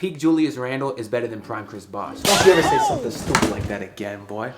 peak Julius Randle is better than prime Chris Bosh. Don't you ever say something stupid like that again, boy.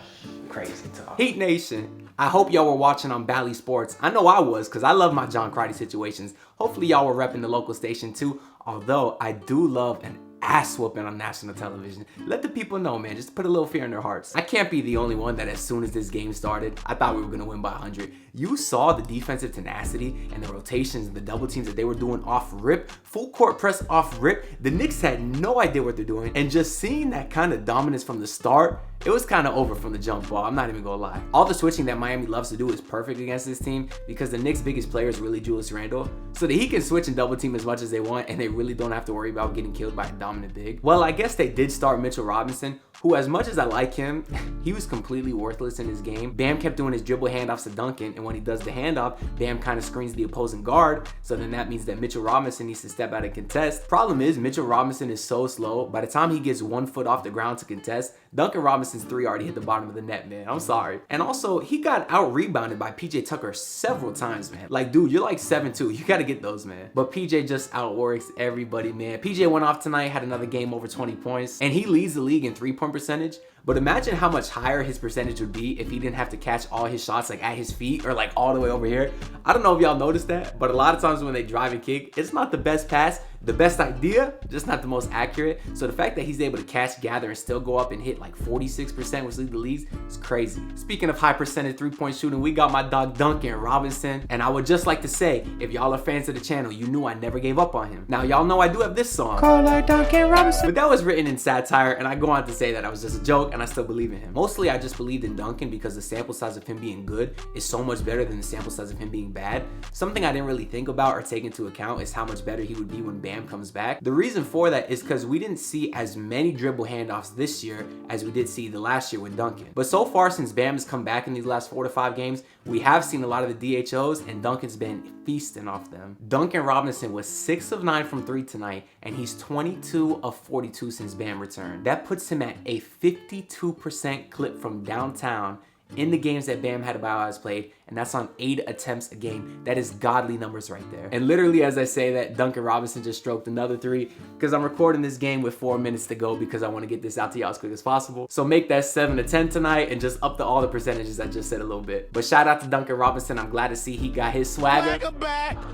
Crazy talk. Heat Nation, I hope y'all were watching on Bally Sports. I know I was, because I love my John Crotty situations. Hopefully y'all were repping the local station too, although I do love an ass whooping on national television. Let the people know, man, just put a little fear in their hearts. I can't be the only one that as soon as this game started, I thought we were gonna win by 100. You saw the defensive tenacity and the rotations and the double teams that they were doing off rip, full court press off rip. The Knicks had no idea what they're doing, and just seeing that kind of dominance from the start, it was kind of over from the jump ball, I'm not even gonna lie. All the switching that Miami loves to do is perfect against this team because the Knicks' biggest player is really Julius Randle, so that he can switch and double team as much as they want and they really don't have to worry about getting killed by a dominant big. Well, I guess they did start Mitchell Robinson, who, as much as I like him, he was completely worthless in his game. Bam kept doing his dribble handoffs to Duncan, and when he does the handoff, Bam kind of screens the opposing guard, so then that means that Mitchell Robinson needs to step out and contest. Problem is, Mitchell Robinson is so slow, by the time he gets 1 foot off the ground to contest, Duncan Robinson's 3 already hit the bottom of the net, man. I'm sorry. And also, he got out-rebounded by PJ Tucker several times, man. Like, dude, you're like 7'2". You gotta get those, man. But PJ just outworks everybody, man. PJ went off tonight, had another game over 20 points, and he leads the league in three-point percentage. But imagine how much higher his percentage would be if he didn't have to catch all his shots like at his feet or like all the way over here. I don't know if y'all noticed that, but a lot of times when they drive and kick, it's not the best pass, the best idea, just not the most accurate. So the fact that he's able to catch, gather, and still go up and hit like 46%, which leads the leagues, is crazy. Speaking of high percentage three-point shooting, we got my dog Duncan Robinson. And I would just like to say, if y'all are fans of the channel, you knew I never gave up on him. Now, y'all know I do have this song, Call Like Duncan Robinson, but that was written in satire, and I go on to say that I was just a joke, and I still believe in him. Mostly, I just believed in Duncan because the sample size of him being good is so much better than the sample size of him being bad. Something I didn't really think about or take into account is how much better he would be when Bam comes back. The reason for that is because we didn't see as many dribble handoffs this year as we did see the last year with Duncan. But so far, since Bam has come back in these last 4 to 5 games, we have seen a lot of the DHOs, and Duncan's been feasting off them. Duncan Robinson was 6 of 9 from 3 tonight, and he's 22 of 42 since Bam returned. That puts him at a 52% clip from downtown in the games that Bam Adebayo has played, and that's on 8 attempts a game. That is godly numbers right there. And literally, as I say that, Duncan Robinson just stroked another 3 because I'm recording this game with 4 minutes to go because I want to get this out to y'all as quick as possible. So make that 7 to 10 tonight and just up to all the percentages I just said a little bit. But shout out to Duncan Robinson. I'm glad to see he got his swagger.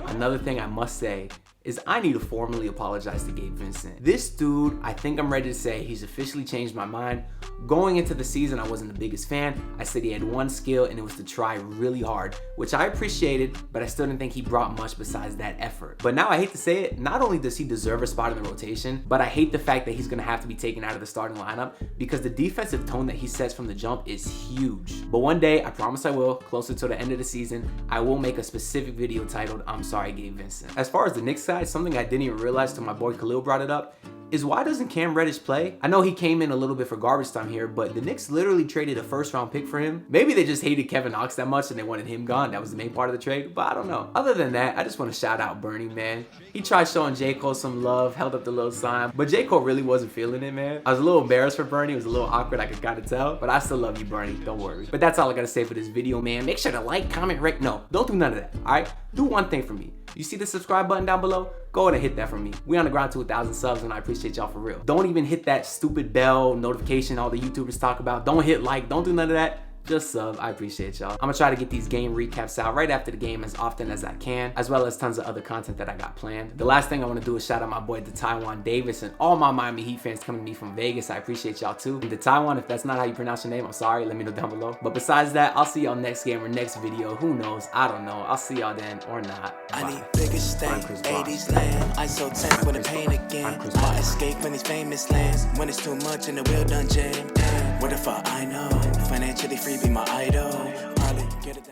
Another thing I must say is I need to formally apologize to Gabe Vincent. This dude, I think I'm ready to say he's officially changed my mind. Going into the season, I wasn't the biggest fan. I said he had one skill, and it was to try really hard, which I appreciated, but I still didn't think he brought much besides that effort. But now I hate to say it, not only does he deserve a spot in the rotation, but I hate the fact that he's gonna have to be taken out of the starting lineup because the defensive tone that he sets from the jump is huge. But one day, I promise I will, closer to the end of the season, I will make a specific video titled, I'm sorry, Gabe Vincent. As far as the Knicks side, something I didn't even realize till my boy Khalil brought it up, is why doesn't Cam Reddish play? I know he came in a little bit for garbage time here, but the Knicks literally traded a first-round pick for him. Maybe they just hated Kevin Knox that much and they wanted him gone. That was the main part of the trade, but I don't know. Other than that, I just want to shout out Bernie, man. He tried showing J. Cole some love, held up the little sign, but J. Cole really wasn't feeling it, man. I was a little embarrassed for Bernie. It was a little awkward, I could kind of tell, but I still love you, Bernie. Don't worry. But that's all I gotta say for this video, man. Make sure to like, comment, rate. No, don't do none of that, all right? Do one thing for me. You see the subscribe button down below? Go ahead and hit that for me. We on the ground to 1,000 subs, and I appreciate y'all for real. Don't even hit that stupid bell notification all the YouTubers talk about. Don't hit like, don't do none of that. Just sub, I appreciate y'all. I'm gonna try to get these game recaps out right after the game as often as I can, as well as tons of other content that I got planned. The last thing I wanna do is shout out my boy, the Taiwan Davis, and all my Miami Heat fans coming to me from Vegas. I appreciate y'all too. And the Taiwan, if that's not how you pronounce your name, I'm sorry, let me know down below. But besides that, I'll see y'all next game or next video. Who knows? I don't know. I'll see y'all then or not. Bye. I need bigger stain, 80s land. I so tense with the pain again. I escape from these famous lands. When it's too much in the real dungeon. What if I know? Financially free be my idol. Probably get it.